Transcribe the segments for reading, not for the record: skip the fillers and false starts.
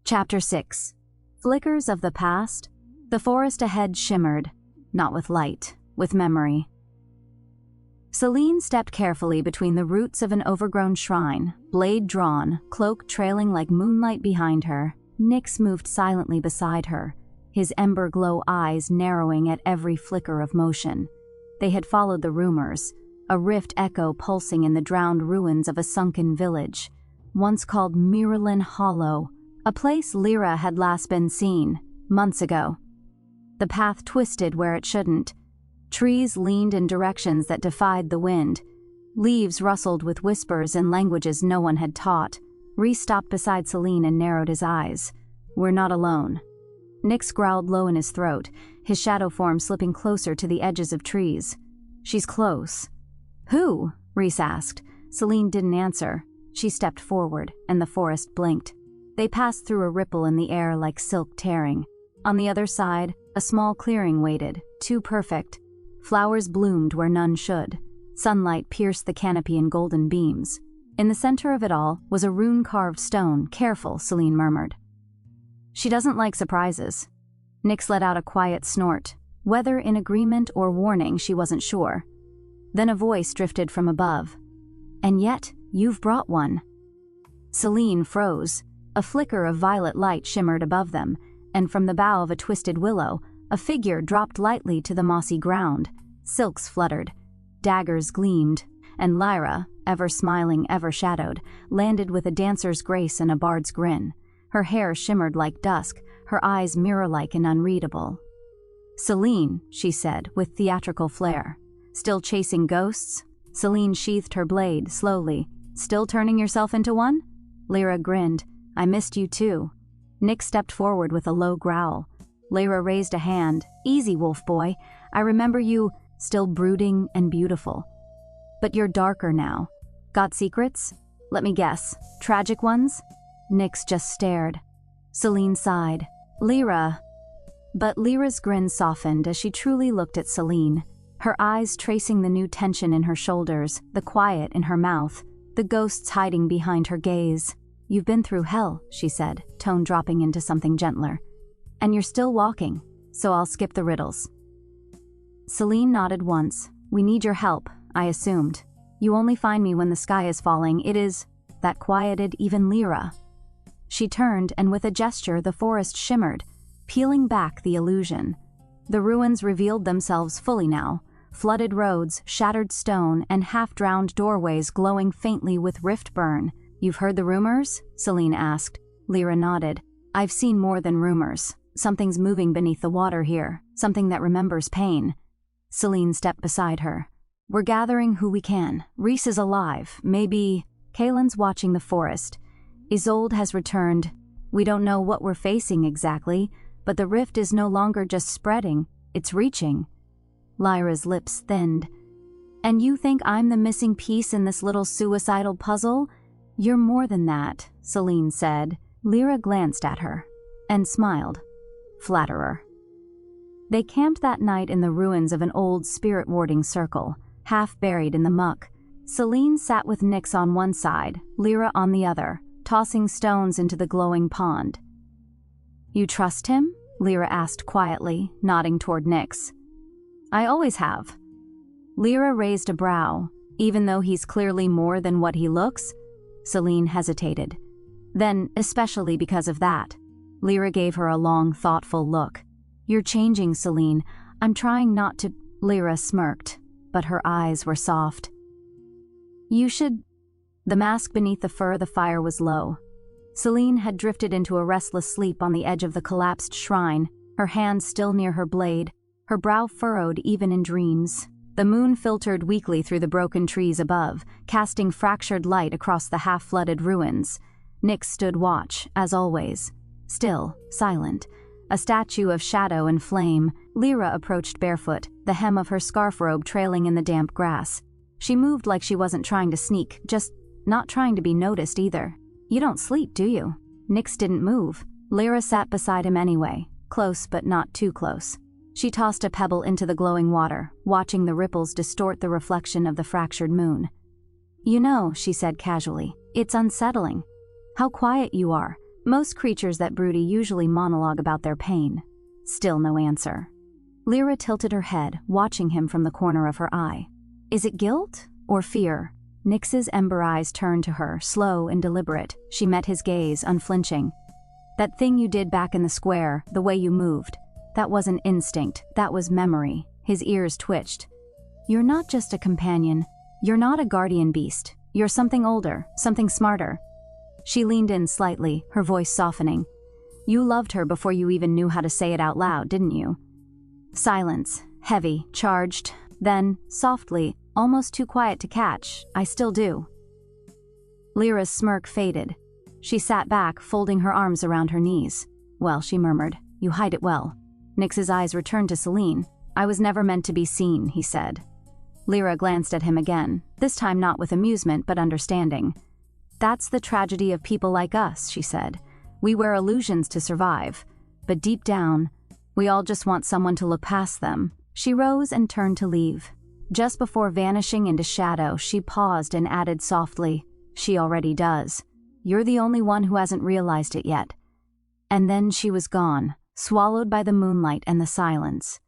Chapter 6. Flickers of the past. The forest ahead shimmered, not with light, with memory. Selene stepped carefully between the roots of an overgrown shrine, blade drawn, cloak trailing like moonlight behind her. Nyx moved silently beside her, his ember-glow eyes narrowing at every flicker of motion. They had followed the rumors, a rift echo pulsing in the drowned ruins of a sunken village, once called Miralyn Hollow, a place Lyra had last been seen, months ago. The path twisted where it shouldn't. Trees leaned in directions that defied the wind. Leaves rustled with whispers in languages no one had taught. Rhys stopped beside Selene and narrowed his eyes. "We're not alone." Nyx growled low in his throat, his shadow form slipping closer to the edges of trees. "She's close." "Who?" Rhys asked. Selene didn't answer. She stepped forward, and the forest blinked. They passed through a ripple in the air like silk tearing. On the other side, a small clearing waited, too perfect. Flowers bloomed where none should. Sunlight pierced the canopy in golden beams. In the center of it all was a rune-carved stone. "Careful," Selene murmured. "She doesn't like surprises." Nyx let out a quiet snort. Whether in agreement or warning, she wasn't sure. Then a voice drifted from above. "And yet, you've brought one." Selene froze. A flicker of violet light shimmered above them, and from the bough of a twisted willow, a figure dropped lightly to the mossy ground. Silks fluttered. Daggers gleamed, and Lyra, ever smiling, ever shadowed, landed with a dancer's grace and a bard's grin. Her hair shimmered like dusk, her eyes mirror-like and unreadable. "Selene," she said, with theatrical flair. "Still chasing ghosts?" Selene sheathed her blade, slowly. "Still turning yourself into one?" Lyra grinned. "I missed you too." Nyx stepped forward with a low growl. Lyra raised a hand. "Easy, wolf boy. I remember you, still brooding and beautiful. But you're darker now. Got secrets? Let me guess. Tragic ones?" Nyx just stared. Selene sighed. "Lyra." But Lyra's grin softened as she truly looked at Selene, her eyes tracing the new tension in her shoulders, the quiet in her mouth, the ghosts hiding behind her gaze. "You've been through hell," she said, tone dropping into something gentler. "And you're still walking, so I'll skip the riddles." Selene nodded once. "We need your help," I assumed. "You only find me when the sky is falling. It is..." That quieted even Lyra. She turned, and with a gesture the forest shimmered, peeling back the illusion. The ruins revealed themselves fully now. Flooded roads, shattered stone, and half-drowned doorways glowing faintly with rift burn. "You've heard the rumors?" Selene asked. Lyra nodded. "I've seen more than rumors. Something's moving beneath the water here, something that remembers pain." Selene stepped beside her. "We're gathering who we can. Rhys is alive. Maybe Kaelen's watching the forest. Isolde has returned. We don't know what we're facing exactly, but the rift is no longer just spreading, it's reaching." Lyra's lips thinned. "And you think I'm the missing piece in this little suicidal puzzle?" "You're more than that," Selene said. Lyra glanced at her and smiled. Flatterer. They camped that night in the ruins of an old spirit-warding circle, half buried in the muck. Selene sat with Nyx on one side, Lyra on the other, tossing stones into the glowing pond. "You trust him?" Lyra asked quietly, nodding toward Nyx. "I always have." Lyra raised a brow. "Even though he's clearly more than what he looks?" Selene hesitated. "Then, especially because of that." Lyra gave her a long, thoughtful look. "You're changing, Selene. I'm trying not to..." Lyra smirked, but her eyes were soft. "You should..." The mask beneath the fur of the fire was low. Selene had drifted into a restless sleep on the edge of the collapsed shrine, her hand still near her blade, her brow furrowed even in dreams. The moon filtered weakly through the broken trees above, casting fractured light across the half-flooded ruins. Nyx stood watch, as always. Still, silent. A statue of shadow and flame. Lyra approached barefoot, the hem of her scarf robe trailing in the damp grass. She moved like she wasn't trying to sneak, just not trying to be noticed either. "You don't sleep, do you?" Nyx didn't move. Lyra sat beside him anyway, close but not too close. She tossed a pebble into the glowing water, watching the ripples distort the reflection of the fractured moon. "You know," she said casually, "it's unsettling. How quiet you are. Most creatures that broody usually monologue about their pain. Still no answer. Lyra tilted her head, watching him from the corner of her eye. Is it guilt or fear? Nyx's ember eyes turned to her, slow and deliberate. She met his gaze, unflinching. That thing you did back in the square, the way you moved, that wasn't instinct, that was memory. His ears twitched. You're not just a companion. You're not a guardian beast. You're something older, something smarter. She leaned in slightly, her voice softening. You loved her before you even knew how to say it out loud, didn't you? Silence, heavy, charged. Then, softly, almost too quiet to catch, I still do. Lyra's smirk faded. She sat back, folding her arms around her knees. Well, she murmured, you hide it well. Nyx's eyes returned to Selene. I was never meant to be seen, he said. Lyra glanced at him again, this time not with amusement but understanding. That's the tragedy of people like us, she said. We wear illusions to survive, but deep down, we all just want someone to look past them. She rose and turned to leave. Just before vanishing into shadow, she paused and added softly, she already does. You're the only one who hasn't realized it yet. And then she was gone, swallowed by the moonlight and the silence.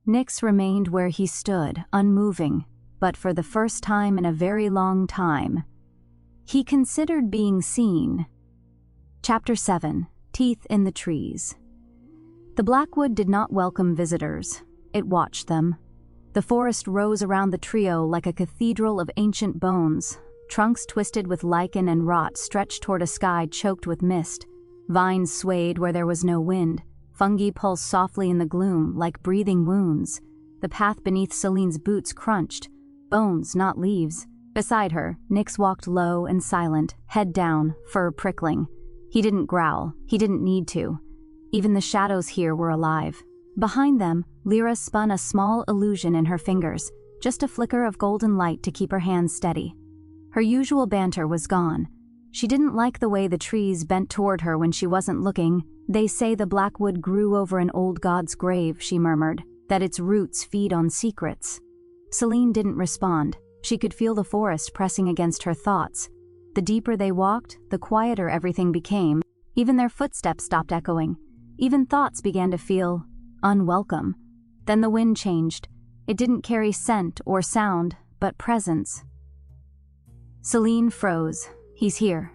Nyx remained where he stood, unmoving, but for the first time in a very long time. He considered being seen. Chapter 7. Teeth in the Trees. The Blackwood did not welcome visitors. It watched them. The forest rose around the trio like a cathedral of ancient bones. Trunks twisted with lichen and rot stretched toward a sky choked with mist. Vines swayed where there was no wind. Fungi pulsed softly in the gloom, like breathing wounds. The path beneath Selene's boots crunched. Bones, not leaves. Beside her, Nyx walked low and silent, head down, fur prickling. He didn't growl. He didn't need to. Even the shadows here were alive. Behind them, Lyra spun a small illusion in her fingers, just a flicker of golden light to keep her hands steady. Her usual banter was gone. She didn't like the way the trees bent toward her when she wasn't looking. They say the Blackwood grew over an old god's grave, she murmured, that its roots feed on secrets. Selene didn't respond. She could feel the forest pressing against her thoughts. The deeper they walked, the quieter everything became. Even their footsteps stopped echoing. Even thoughts began to feel unwelcome. Then the wind changed. It didn't carry scent or sound, but presence. Selene froze. He's here.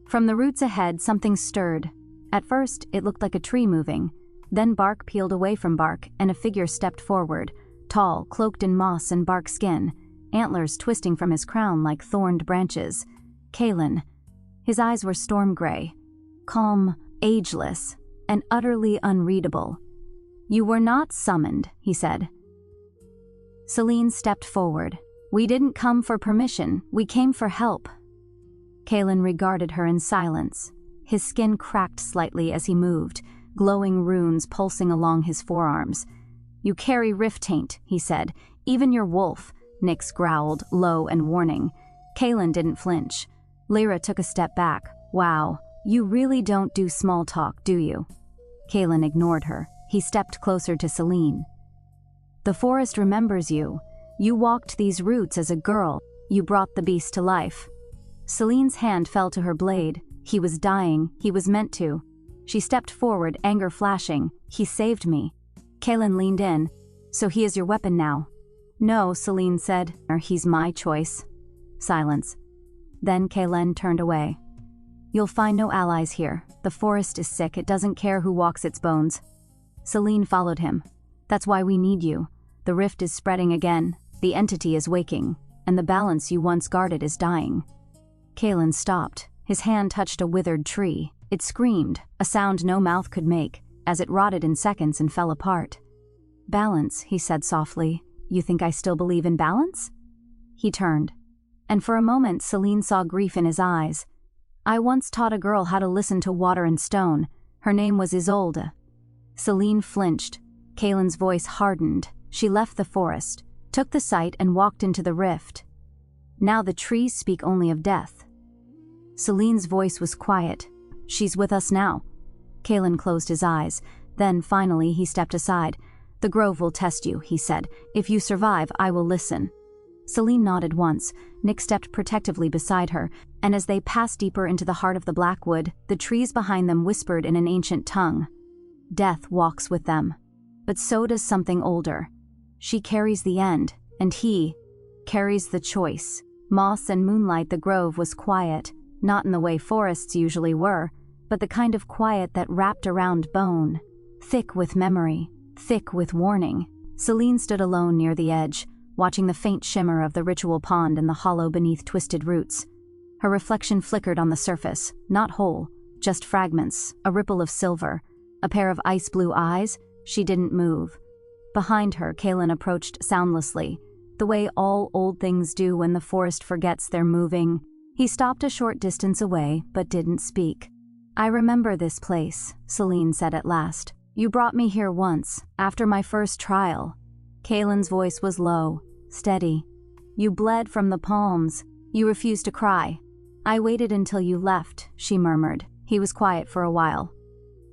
From the roots ahead, something stirred. At first, it looked like a tree moving. Then bark peeled away from bark, and a figure stepped forward, tall, cloaked in moss and bark skin, antlers twisting from his crown like thorned branches. Kaelen. His eyes were storm gray, calm, ageless, and utterly unreadable. You were not summoned, he said. Selene stepped forward. We didn't come for permission, we came for help. Kaelen regarded her in silence. His skin cracked slightly as he moved, glowing runes pulsing along his forearms. You carry rift taint, he said. Even your wolf, Nyx growled, low and warning. Kaelen didn't flinch. Lyra took a step back. Wow, you really don't do small talk, do you? Kaelen ignored her. He stepped closer to Selene. The forest remembers you. You walked these roots as a girl. You brought the beast to life. Selene's hand fell to her blade. He was dying. He was meant to. She stepped forward, anger flashing. He saved me. Kaelen leaned in. So he is your weapon now? No, Selene said. He's my choice. Silence. Then Kaelen turned away. You'll find no allies here. The forest is sick. It doesn't care who walks its bones. Selene followed him. That's why we need you. The rift is spreading again. The entity is waking, and the balance you once guarded is dying. Kaelen stopped. His hand touched a withered tree. It screamed, a sound no mouth could make, as it rotted in seconds and fell apart. Balance, he said softly. You think I still believe in balance? He turned, and for a moment Selene saw grief in his eyes. I once taught a girl how to listen to water and stone. Her name was Isolde. Selene flinched. Kaelen's voice hardened. She left the forest, took the sight and walked into the rift. Now the trees speak only of death. Selene's voice was quiet. She's with us now. Kaelen closed his eyes. Then, finally, he stepped aside. The grove will test you, he said. If you survive, I will listen. Selene nodded once. Nyx stepped protectively beside her, and as they passed deeper into the heart of the blackwood, the trees behind them whispered in an ancient tongue. Death walks with them. But so does something older. She carries the end, and he carries the choice. Moss and moonlight, the grove was quiet, not in the way forests usually were, but the kind of quiet that wrapped around bone, thick with memory, thick with warning. Selene stood alone near the edge, watching the faint shimmer of the ritual pond in the hollow beneath twisted roots. Her reflection flickered on the surface, not whole, just fragments, a ripple of silver, a pair of ice-blue eyes. She didn't move. Behind her, Kaelen approached soundlessly, the way all old things do when the forest forgets they're moving. He stopped a short distance away, but didn't speak. "I remember this place," Selene said at last. "You brought me here once, after my first trial." Kaelen's voice was low, steady. "You bled from the palms. You refused to cry. I waited until you left," she murmured. He was quiet for a while.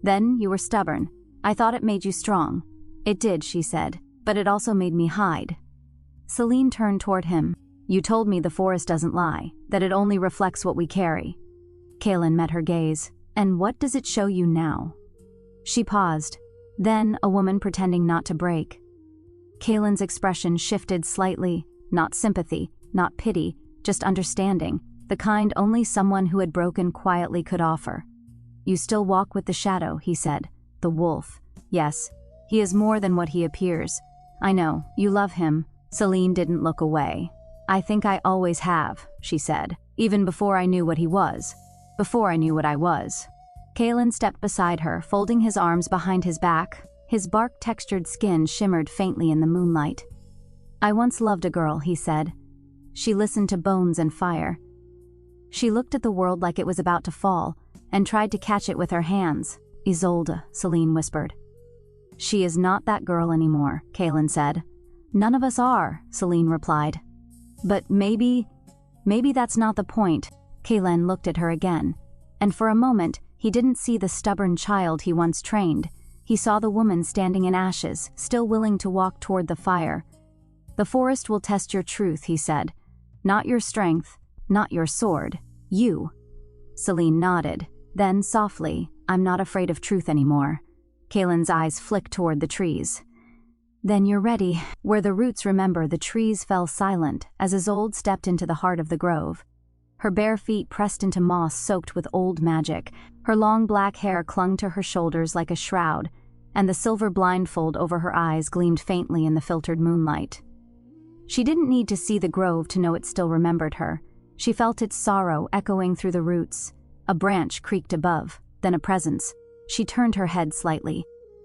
"Then you were stubborn. I thought it made you strong." "It did," she said, "but it also made me hide." Selene turned toward him. "You told me the forest doesn't lie, that it only reflects what we carry." Kaelen met her gaze. "And what does it show you now?" She paused. Then a woman pretending not to break. Kaelen's expression shifted slightly, not sympathy, not pity, just understanding, the kind only someone who had broken quietly could offer. "You still walk with the shadow," he said. "The wolf. Yes, he is more than what he appears. I know, you love him." Selene didn't look away. "I think I always have," she said, "even before I knew what he was. Before I knew what I was." Kaelen stepped beside her, folding his arms behind his back. His bark-textured skin shimmered faintly in the moonlight. "I once loved a girl," he said. "She listened to bones and fire. She looked at the world like it was about to fall, and tried to catch it with her hands." "Isolde," Selene whispered. "She is not that girl anymore," Kaelen said. "None of us are," Selene replied. "But maybe that's not the point." Kaelen looked at her again, and for a moment he didn't see the stubborn child he once trained. He saw the woman standing in ashes, still willing to walk toward the fire. "The forest will test your truth," he said. "Not your strength, not your sword. You." Selene nodded. Then, softly, "I'm not afraid of truth anymore." Kaelen's eyes flicked toward the trees. "Then you're ready." Where the roots remember, the trees fell silent as Isolde stepped into the heart of the grove. Her bare feet pressed into moss soaked with old magic. Her long black hair clung to her shoulders like a shroud, and the silver blindfold over her eyes gleamed faintly in the filtered moonlight. She didn't need to see the grove to know it still remembered her. She felt its sorrow echoing through the roots. A branch creaked above, then a presence. She turned her head slightly.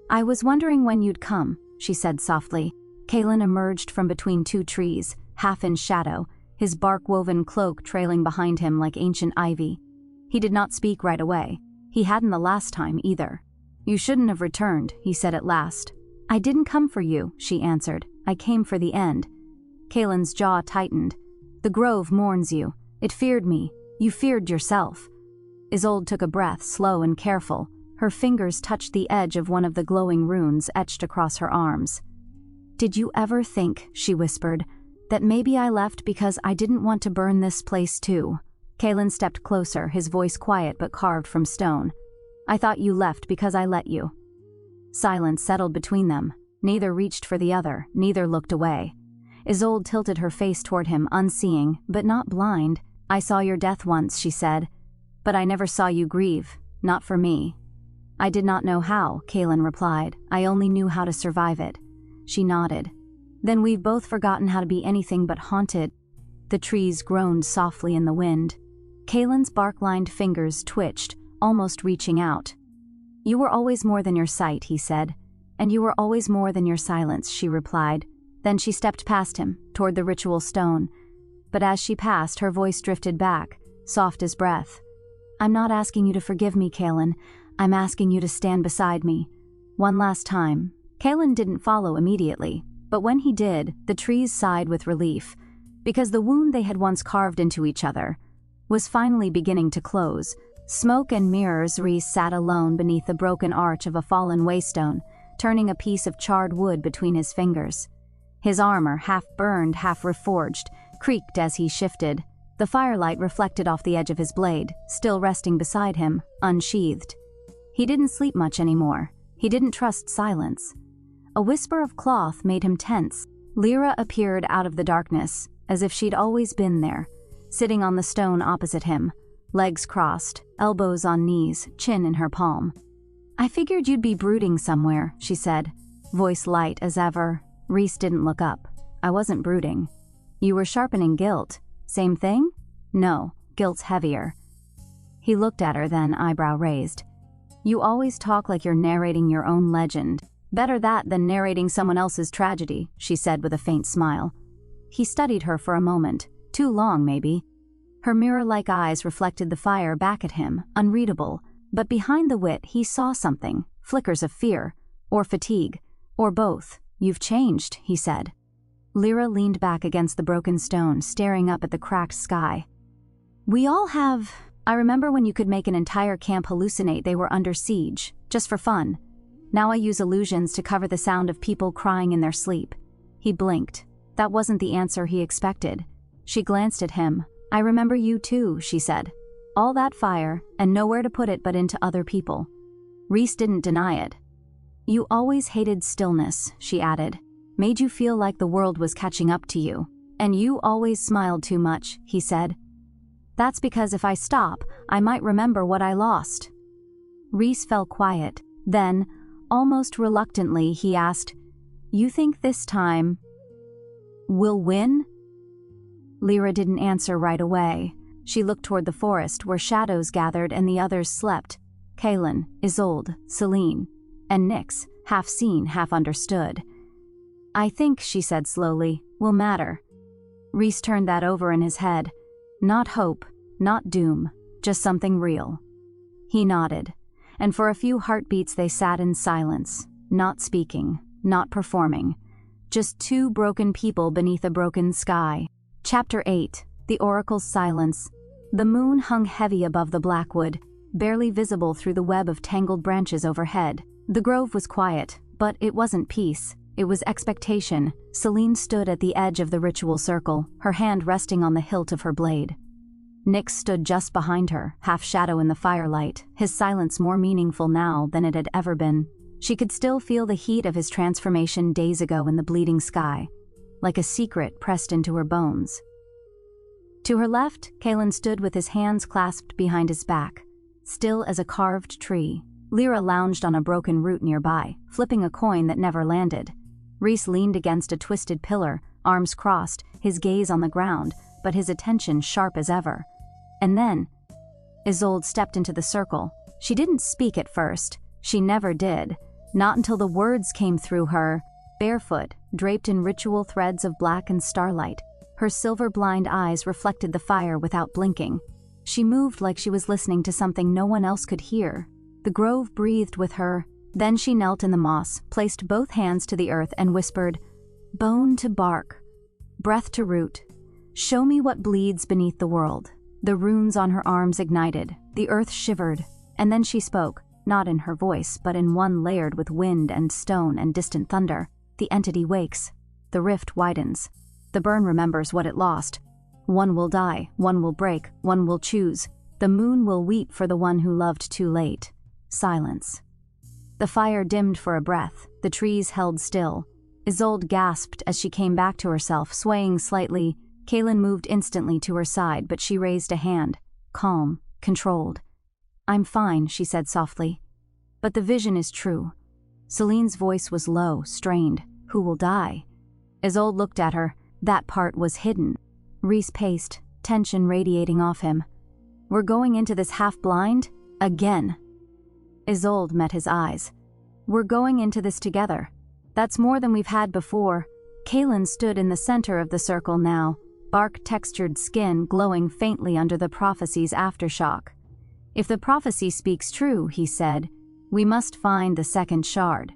"I was wondering when you'd come," she said softly. Kaelen emerged from between two trees, half in shadow, his bark-woven cloak trailing behind him like ancient ivy. He did not speak right away. He hadn't the last time either. "You shouldn't have returned," he said at last. "I didn't come for you," she answered. "I came for the end." Kaelen's jaw tightened. "The grove mourns you. It feared me. You feared yourself." Isolde took a breath, slow and careful. Her fingers touched the edge of one of the glowing runes etched across her arms. "Did you ever think," she whispered, "that maybe I left because I didn't want to burn this place too?" Kaelen stepped closer, his voice quiet but carved from stone. "I thought you left because I let you." Silence settled between them. Neither reached for the other, neither looked away. Isolde tilted her face toward him, unseeing, but not blind. "I saw your death once," she said, "but I never saw you grieve, not for me." "I did not know how," Kaelen replied. "I only knew how to survive it." She nodded. "Then we've both forgotten how to be anything but haunted." The trees groaned softly in the wind. Kaelen's bark-lined fingers twitched, almost reaching out. "You were always more than your sight," he said. "And you were always more than your silence," she replied. Then she stepped past him, toward the ritual stone. But as she passed, her voice drifted back, soft as breath. "I'm not asking you to forgive me, Kaelen. I'm asking you to stand beside me. One last time." Kaelen didn't follow immediately, but when he did, the trees sighed with relief, because the wound they had once carved into each other was finally beginning to close. Smoke and mirrors, Rhys sat alone beneath the broken arch of a fallen waystone, turning a piece of charred wood between his fingers. His armor, half-burned, half-reforged, creaked as he shifted. The firelight reflected off the edge of his blade, still resting beside him, unsheathed. He didn't sleep much anymore. He didn't trust silence. A whisper of cloth made him tense. Lyra appeared out of the darkness, as if she'd always been there, sitting on the stone opposite him, legs crossed, elbows on knees, chin in her palm. "I figured you'd be brooding somewhere," she said, voice light as ever. Rhys didn't look up. "I wasn't brooding." "You were sharpening guilt. Same thing?" "No, guilt's heavier." He looked at her, then eyebrow raised. "You always talk like you're narrating your own legend. Better that than narrating someone else's tragedy," she said with a faint smile. He studied her for a moment, too long maybe. Her mirror-like eyes reflected the fire back at him, unreadable, but behind the wit he saw something, flickers of fear, or fatigue, or both. "You've changed," he said. Lyra leaned back against the broken stone, staring up at the cracked sky. "We all have... I remember when you could make an entire camp hallucinate they were under siege, just for fun. Now I use illusions to cover the sound of people crying in their sleep." He blinked. That wasn't the answer he expected. She glanced at him. "I remember you too," she said. "All that fire, and nowhere to put it but into other people." Rhys didn't deny it. "You always hated stillness," she added. "Made you feel like the world was catching up to you. And you always smiled too much," he said. "That's because if I stop, I might remember what I lost." Rhys fell quiet. Then, almost reluctantly, he asked, "You think this time we'll win?" Lyra didn't answer right away. She looked toward the forest where shadows gathered and the others slept. Kaelen, Isolde, Selene, and Nyx, half seen, half understood. "I think," she said slowly, "will matter." Rhys turned that over in his head. Not hope, not doom, just something real. He nodded, and for a few heartbeats they sat in silence, not speaking, not performing. Just two broken people beneath a broken sky. Chapter 8, The Oracle's Silence. The moon hung heavy above the blackwood, barely visible through the web of tangled branches overhead. The grove was quiet, but it wasn't peace. It was expectation. Selene stood at the edge of the ritual circle, her hand resting on the hilt of her blade. Nyx stood just behind her, half shadow in the firelight, his silence more meaningful now than it had ever been. She could still feel the heat of his transformation days ago in the bleeding sky, like a secret pressed into her bones. To her left, Kaelen stood with his hands clasped behind his back, still as a carved tree. Lyra lounged on a broken root nearby, flipping a coin that never landed. Rhys leaned against a twisted pillar, arms crossed, his gaze on the ground, but his attention sharp as ever. And then, Isolde stepped into the circle. She didn't speak at first. She never did. Not until the words came through her. Barefoot, draped in ritual threads of black and starlight, her silver-blind eyes reflected the fire without blinking. She moved like she was listening to something no one else could hear. The grove breathed with her. Then she knelt in the moss, placed both hands to the earth and whispered, "Bone to bark, breath to root. Show me what bleeds beneath the world." The runes on her arms ignited. The earth shivered. And then she spoke, not in her voice, but in one layered with wind and stone and distant thunder. The entity wakes. The rift widens. The burn remembers what it lost. One will die, one will break, one will choose. The moon will weep for the one who loved too late. Silence. The fire dimmed for a breath. The trees held still. Isolde gasped as she came back to herself, swaying slightly. Kaelen moved instantly to her side, but she raised a hand. Calm, controlled. "I'm fine," she said softly. "But the vision is true." Selene's voice was low, strained. "Who will die?" Isolde looked at her. That part was hidden. Rhys paced, tension radiating off him. "We're going into this half-blind? Again." Isolde met his eyes. "We're going into this together. That's more than we've had before." Kaelen stood in the center of the circle now, bark-textured skin glowing faintly under the prophecy's aftershock. "If the prophecy speaks true," he said, "we must find the second shard.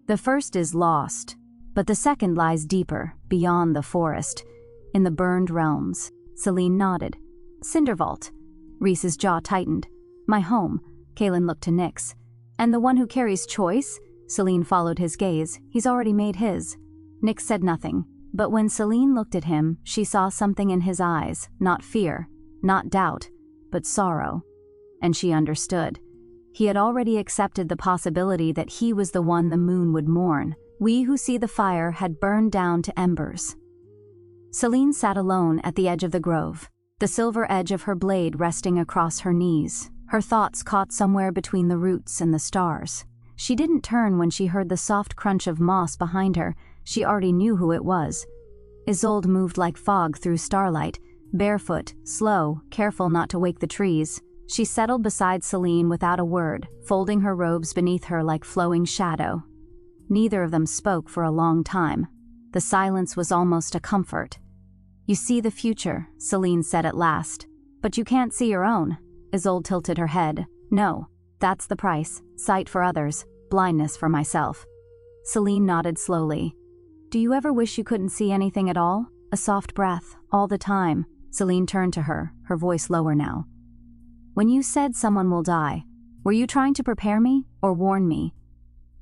The first is lost, but the second lies deeper, beyond the forest, in the burned realms." Selene nodded. "Cindervault." Rhys's jaw tightened. "My home." Kaelen looked to Nyx. "And the one who carries choice?" Selene followed his gaze. "He's already made his." Nyx said nothing, but when Selene looked at him, she saw something in his eyes, not fear, not doubt, but sorrow. And she understood. He had already accepted the possibility that he was the one the moon would mourn. We who see the fire had burned down to embers. Selene sat alone at the edge of the grove, the silver edge of her blade resting across her knees, her thoughts caught somewhere between the roots and the stars. She didn't turn when she heard the soft crunch of moss behind her. She already knew who it was. Isolde moved like fog through starlight, barefoot, slow, careful not to wake the trees. She settled beside Selene without a word, folding her robes beneath her like flowing shadow. Neither of them spoke for a long time. The silence was almost a comfort. "You see the future," Selene said at last. "But you can't see your own." Isolde tilted her head. "No, that's the price. Sight for others, blindness for myself." Selene nodded slowly. "Do you ever wish you couldn't see anything at all? A soft breath, all the time." Selene turned to her, her voice lower now. "When you said someone will die, were you trying to prepare me or warn me?"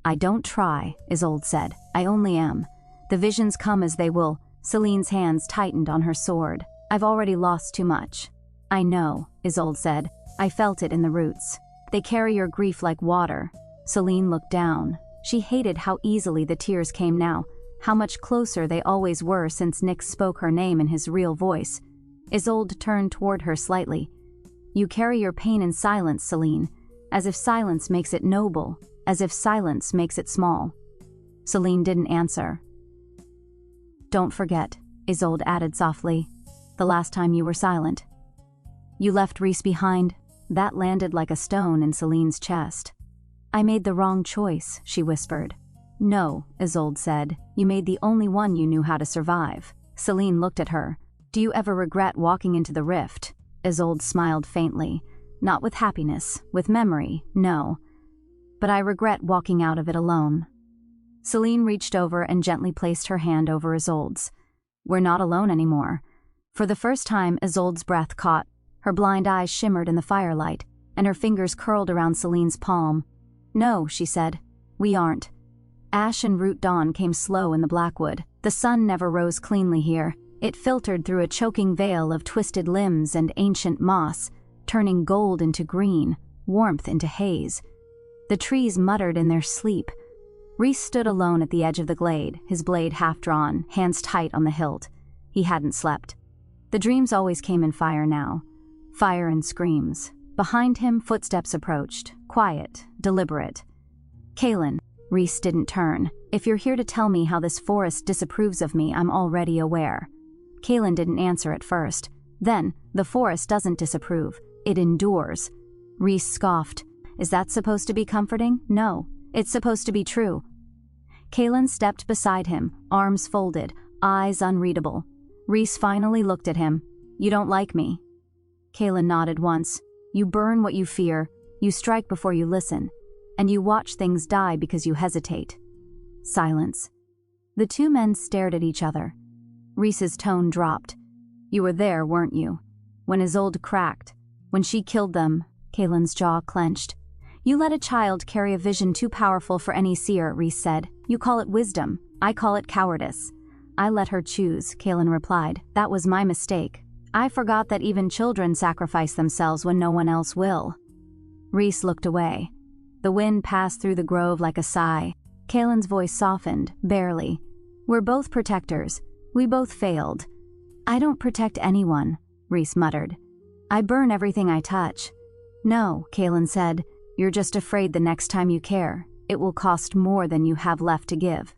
"I don't try," Isolde said. "I only am. The visions come as they will." Selene's hands tightened on her sword. "I've already lost too much." "I know," Isolde said. "I felt it in the roots. They carry your grief like water." Selene looked down. She hated how easily the tears came now, how much closer they always were since Nyx spoke her name in his real voice. Isolde turned toward her slightly. "You carry your pain in silence, Selene, as if silence makes it noble, as if silence makes it small." Selene didn't answer. "Don't forget," Isolde added softly, "the last time you were silent. You left Rhys behind." That landed like a stone in Selene's chest. "I made the wrong choice," she whispered. "No," Isolde said. "You made the only one you knew how to survive." Selene looked at her. "Do you ever regret walking into the rift?" Isolde smiled faintly. "Not with happiness, with memory, no. But I regret walking out of it alone." Selene reached over and gently placed her hand over Isolde's. "We're not alone anymore." For the first time, Isolde's breath caught. Her blind eyes shimmered in the firelight, and her fingers curled around Selene's palm. "No," she said. "We aren't." Ash and root dawn came slow in the blackwood. The sun never rose cleanly here. It filtered through a choking veil of twisted limbs and ancient moss, turning gold into green, warmth into haze. The trees muttered in their sleep. Rhys stood alone at the edge of the glade, his blade half drawn, hands tight on the hilt. He hadn't slept. The dreams always came in fire now. Fire and screams. Behind him, footsteps approached, quiet, deliberate. "Kaelen." Rhys didn't turn. "If you're here to tell me how this forest disapproves of me, I'm already aware." Kaelen didn't answer at first. Then, "The forest doesn't disapprove. It endures." Rhys scoffed. "Is that supposed to be comforting? No. It's supposed to be true." Kaelen stepped beside him, arms folded, eyes unreadable. Rhys finally looked at him. "You don't like me." Kaelen nodded once. "You burn what you fear, you strike before you listen, and you watch things die because you hesitate." Silence. The two men stared at each other. Rhys's tone dropped. "You were there, weren't you? When Isolde cracked, when she killed them." Kaelen's jaw clenched. "You let a child carry a vision too powerful for any seer," Rhys said. "You call it wisdom. I call it cowardice." "I let her choose," Kaelen replied. "That was my mistake. I forgot that even children sacrifice themselves when no one else will." Rhys looked away. The wind passed through the grove like a sigh. Kaelen's voice softened, barely. "We're both protectors. We both failed." "I don't protect anyone," Rhys muttered. "I burn everything I touch." "No," Kaelen said. "You're just afraid the next time you care, it will cost more than you have left to give."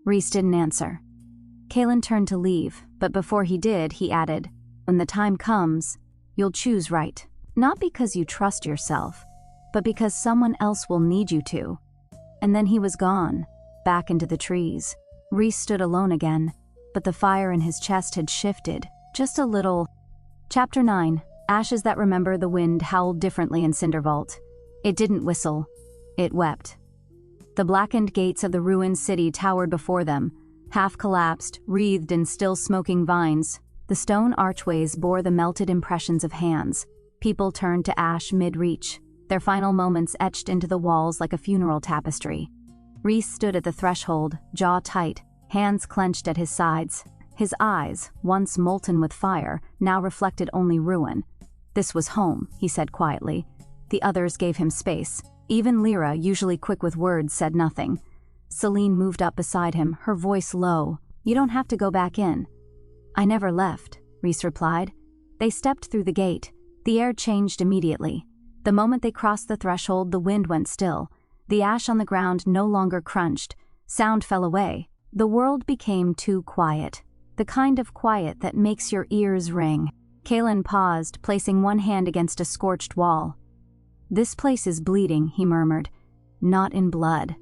Rhys didn't answer. Kaelen turned to leave, but before he did, he added, "When the time comes, you'll choose right. Not because you trust yourself, but because someone else will need you to." And then he was gone, back into the trees. Rhys stood alone again, but the fire in his chest had shifted, just a little. Chapter 9. Ashes that remember the wind howled differently in Cindervault. It didn't whistle. It wept. The blackened gates of the ruined city towered before them, half collapsed, wreathed in still smoking vines. The stone archways bore the melted impressions of hands. People turned to ash mid-reach, their final moments etched into the walls like a funeral tapestry. Rhys stood at the threshold, jaw tight, hands clenched at his sides. His eyes, once molten with fire, now reflected only ruin. "This was home," he said quietly. The others gave him space. Even Lyra, usually quick with words, said nothing. Selene moved up beside him, her voice low. "You don't have to go back in." "I never left," Rhys replied. They stepped through the gate. The air changed immediately. The moment they crossed the threshold, the wind went still. The ash on the ground no longer crunched. Sound fell away. The world became too quiet. The kind of quiet that makes your ears ring. Kaelen paused, placing one hand against a scorched wall. "This place is bleeding," he murmured. "Not in blood.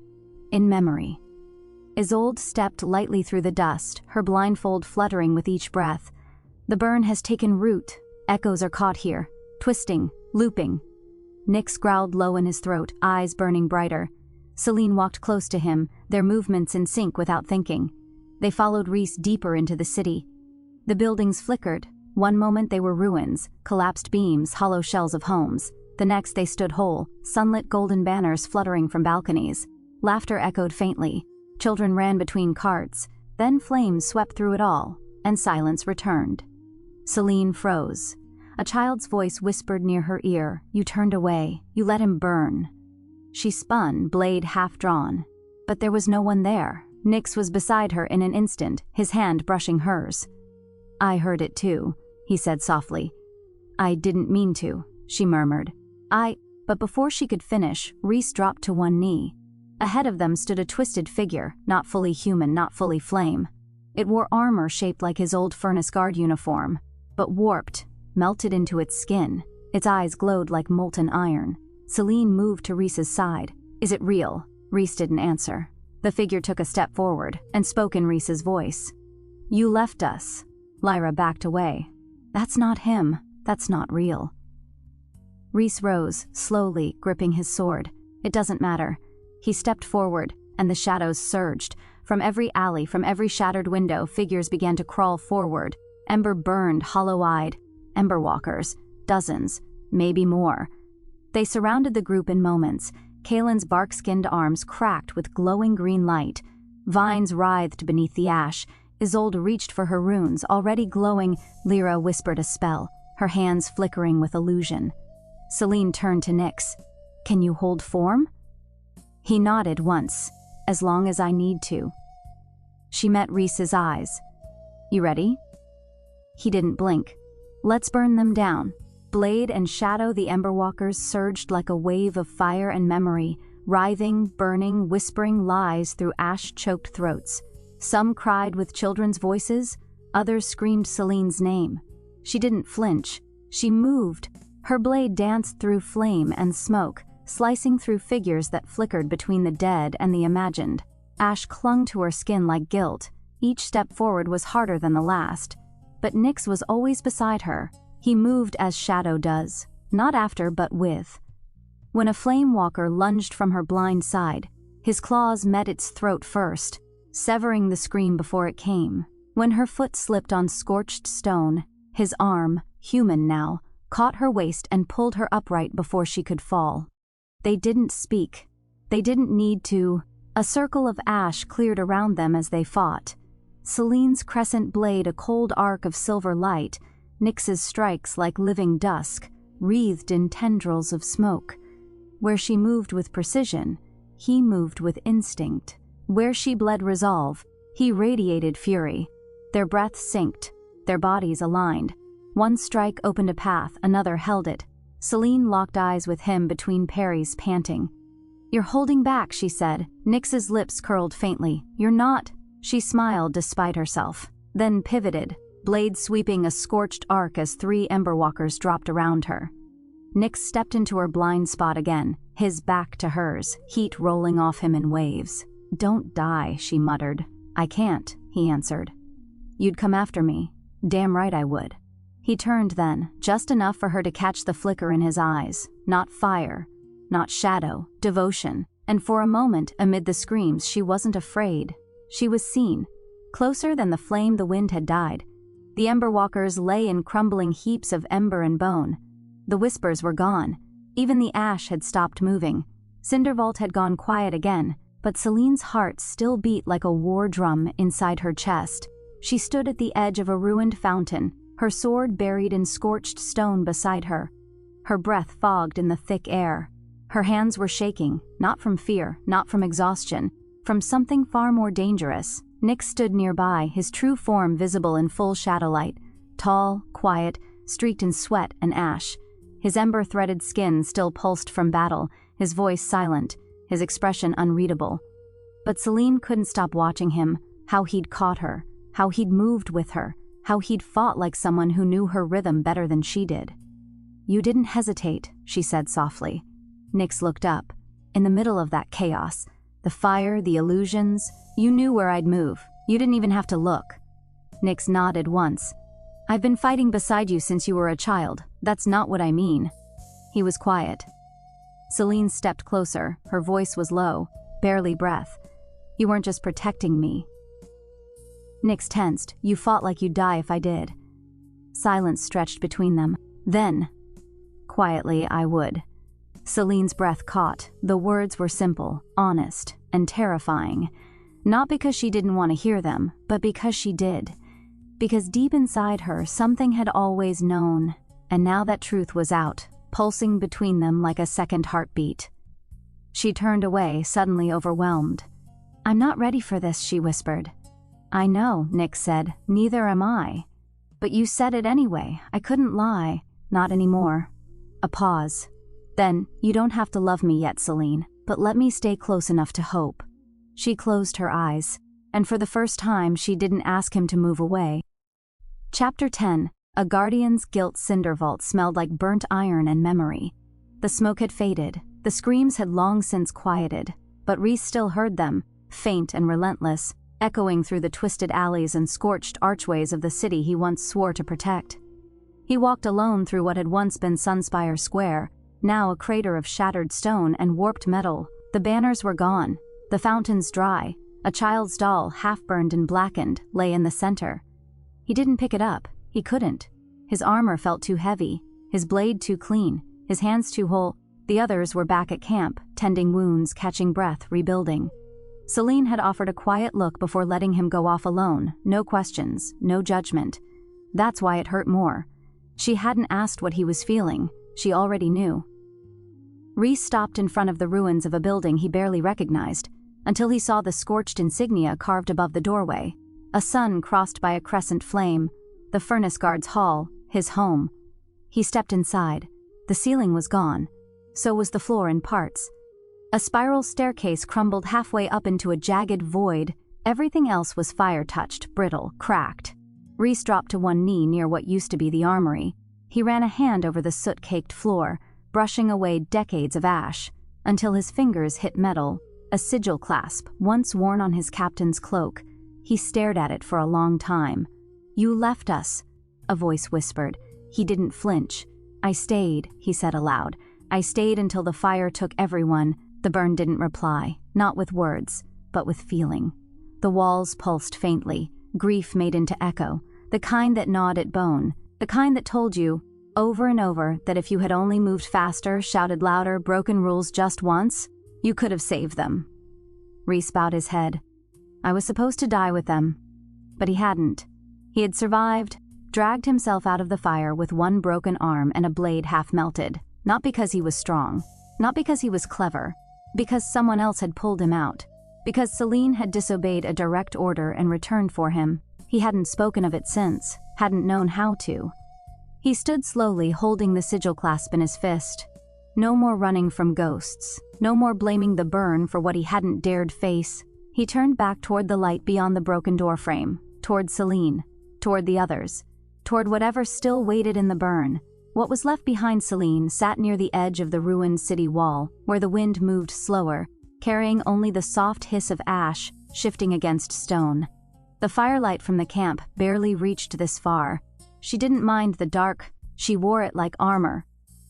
In memory." Isolde stepped lightly through the dust, her blindfold fluttering with each breath. "The burn has taken root. Echoes are caught here, twisting, looping." Nyx growled low in his throat, eyes burning brighter. Selene walked close to him, their movements in sync without thinking. They followed Rhys deeper into the city. The buildings flickered. One moment they were ruins, collapsed beams, hollow shells of homes. The next they stood whole, sunlit golden banners fluttering from balconies. Laughter echoed faintly. Children ran between carts. Then flames swept through it all, and silence returned. Selene froze. A child's voice whispered near her ear. "You turned away. You let him burn." She spun, blade half drawn. But there was no one there. Nyx was beside her in an instant, his hand brushing hers. "I heard it too," he said softly. "I didn't mean to," she murmured. But before she could finish, Rhys dropped to one knee. Ahead of them stood a twisted figure, not fully human, not fully flame. It wore armor shaped like his old furnace guard uniform, but warped, melted into its skin. Its eyes glowed like molten iron. Selene moved to Rhys's side. "Is it real?" Rhys didn't answer. The figure took a step forward and spoke in Rhys's voice. "You left us." Lyra backed away. "That's not him. That's not real." Rhys rose, slowly, gripping his sword. "It doesn't matter." He stepped forward, and the shadows surged. From every alley, from every shattered window, figures began to crawl forward. Ember burned, hollow-eyed. Ember walkers. Dozens. Maybe more. They surrounded the group in moments. Kaelen's bark-skinned arms cracked with glowing green light. Vines writhed beneath the ash. Isolde reached for her runes, already glowing. Lyra whispered a spell, her hands flickering with illusion. Selene turned to Nyx. "Can you hold form?" He nodded once. "As long as I need to." She met Rhys's eyes. "You ready?" He didn't blink. "Let's burn them down." Blade and shadow, the Emberwalkers surged like a wave of fire and memory, writhing, burning, whispering lies through ash-choked throats. Some cried with children's voices, others screamed Selene's name. She didn't flinch. She moved. Her blade danced through flame and smoke, slicing through figures that flickered between the dead and the imagined. Ash clung to her skin like guilt. Each step forward was harder than the last. But Nyx was always beside her. He moved as shadow does, not after but with. When a flame walker lunged from her blind side, his claws met its throat first, severing the scream before it came. When her foot slipped on scorched stone, his arm, human now, caught her waist and pulled her upright before she could fall. They didn't speak. They didn't need to. A circle of ash cleared around them as they fought. Selene's crescent blade a cold arc of silver light, Nyx's strikes like living dusk, wreathed in tendrils of smoke. Where she moved with precision, he moved with instinct. Where she bled resolve, he radiated fury. Their breaths synced, their bodies aligned. One strike opened a path, another held it. Selene locked eyes with him between parries, panting. "You're holding back," she said. Nyx's lips curled faintly. "You're not." She smiled despite herself, then pivoted, blade sweeping a scorched arc as 3 Emberwalkers dropped around her. Nyx stepped into her blind spot again, his back to hers, heat rolling off him in waves. "Don't die," she muttered. "I can't," he answered. "You'd come after me." "Damn right I would." He turned then, just enough for her to catch the flicker in his eyes. Not fire, not shadow, devotion. And for a moment, amid the screams, she wasn't afraid. She was seen, closer than the flame the wind had died. The Emberwalkers lay in crumbling heaps of ember and bone. The whispers were gone. Even the ash had stopped moving. Cindervault had gone quiet again. but Selene's heart still beat like a war drum inside her chest. She stood at the edge of a ruined fountain, her sword buried in scorched stone beside her. Her breath fogged in the thick air. Her hands were shaking, not from fear, not from exhaustion, from something far more dangerous. Nyx stood nearby, his true form visible in full shadowlight, tall, quiet, streaked in sweat and ash. His ember-threaded skin still pulsed from battle, his voice silent, his expression unreadable. But Selene couldn't stop watching him, how he'd caught her, how he'd moved with her, how he'd fought like someone who knew her rhythm better than she did. "You didn't hesitate," she said softly. Nyx looked up. In the middle of that chaos, the fire, the illusions, "You knew where I'd move. You didn't even have to look." Nyx nodded once. "I've been fighting beside you since you were a child. That's not what I mean." He was quiet. Selene stepped closer. Her voice was low, barely breath. "You weren't just protecting me." Nyx tensed. "You fought like you'd die if I did." Silence stretched between them. "Then, quietly, I would." Selene's breath caught. The words were simple, honest, and terrifying. Not because she didn't want to hear them, but because she did. Because deep inside her, something had always known, and now that truth was out, pulsing between them like a second heartbeat. She turned away, suddenly overwhelmed. "I'm not ready for this," she whispered. "I know," Nyx said. "Neither am I. But you said it anyway. I couldn't lie. Not anymore." A pause. "Then, you don't have to love me yet, Selene, but let me stay close enough to hope." She closed her eyes, and for the first time she didn't ask him to move away. Chapter 10. A guardian's gilt cinder vault smelled like burnt iron and memory. The smoke had faded, the screams had long since quieted, but Rhys still heard them, faint and relentless, echoing through the twisted alleys and scorched archways of the city he once swore to protect. He walked alone through what had once been Sunspire Square, now a crater of shattered stone and warped metal. The banners were gone, the fountains dry, a child's doll, half-burned and blackened, lay in the center. He didn't pick it up. He couldn't. His armor felt too heavy, his blade too clean, his hands too whole. The others were back at camp, tending wounds, catching breath, rebuilding. Selene had offered a quiet look before letting him go off alone, no questions, no judgment. That's why it hurt more. She hadn't asked what he was feeling, she already knew. Rhys stopped in front of the ruins of a building he barely recognized, until he saw the scorched insignia carved above the doorway. A sun crossed by a crescent flame, the furnace guard's hall, his home. He stepped inside. The ceiling was gone. So was the floor in parts. A spiral staircase crumbled halfway up into a jagged void. Everything else was fire-touched, brittle, cracked. Rhys dropped to one knee near what used to be the armory. He ran a hand over the soot-caked floor, brushing away decades of ash, until his fingers hit metal, a sigil clasp once worn on his captain's cloak. He stared at it for a long time. "You left us," a voice whispered. He didn't flinch. "I stayed," he said aloud. "I stayed until the fire took everyone." The burn didn't reply, not with words, but with feeling. The walls pulsed faintly, grief made into echo, the kind that gnawed at bone, the kind that told you, over and over, that if you had only moved faster, shouted louder, broken rules just once, you could have saved them. Rhys bowed his head. "I was supposed to die with them." But he hadn't. He had survived, dragged himself out of the fire with one broken arm and a blade half melted, not because he was strong, not because he was clever, because someone else had pulled him out, because Selene had disobeyed a direct order and returned for him. He hadn't spoken of it since, hadn't known how to. He stood slowly, holding the sigil clasp in his fist. No more running from ghosts, no more blaming the burn for what he hadn't dared face. He turned back toward the light beyond the broken doorframe, toward Selene, toward the others, toward whatever still waited in the burn. What was left behind Selene sat near the edge of the ruined city wall, where the wind moved slower, carrying only the soft hiss of ash shifting against stone. The firelight from the camp barely reached this far. She didn't mind the dark, she wore it like armor.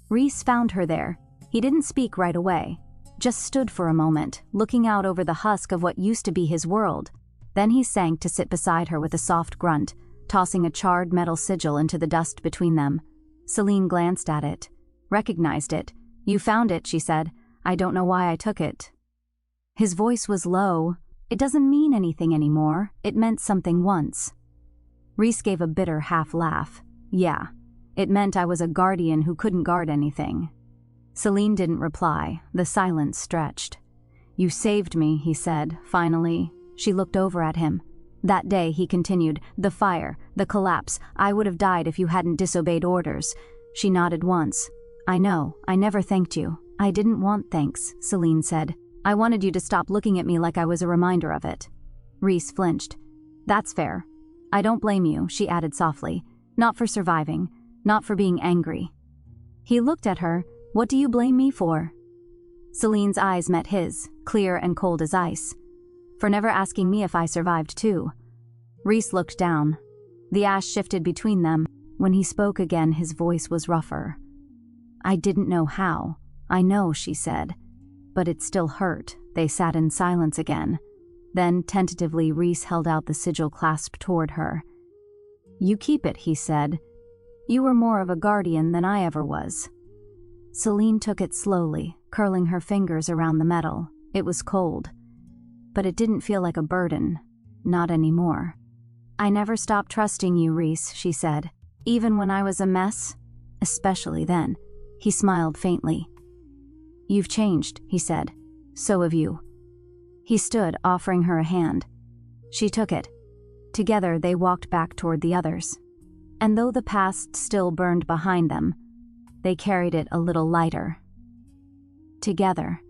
Rhys found her there. He didn't speak right away, just stood for a moment, looking out over the husk of what used to be his world. Then he sank to sit beside her with a soft grunt, tossing a charred metal sigil into the dust between them. Selene glanced at it, recognized it. "You found it," she said. "I don't know why I took it." His voice was low. It doesn't mean anything anymore. It meant something once. Rhys gave a bitter half-laugh. Yeah, it meant I was a guardian who couldn't guard anything. Selene didn't reply. The silence stretched. You saved me, he said, finally. She looked over at him. That day, he continued, the fire, the collapse, I would have died if you hadn't disobeyed orders. She nodded once. I know, I never thanked you. I didn't want thanks, Selene said. I wanted you to stop looking at me like I was a reminder of it. Rhys flinched. That's fair. I don't blame you, she added softly. Not for surviving, not for being angry. He looked at her. What do you blame me for? Selene's eyes met his, clear and cold as ice. For never asking me if I survived too. Rhys looked down. The ash shifted between them. When he spoke again, his voice was rougher. I didn't know how. I know, she said. But it still hurt. They sat in silence again. Then, tentatively, Rhys held out the sigil clasped toward her. You keep it, he said. You were more of a guardian than I ever was. Selene took it slowly, curling her fingers around the metal. It was cold. But it didn't feel like a burden. Not anymore. I never stopped trusting you, Rhys, she said. Even when I was a mess. Especially then. He smiled faintly. You've changed, he said. So have you. He stood, offering her a hand. She took it. Together they walked back toward the others. And though the past still burned behind them, they carried it a little lighter. Together.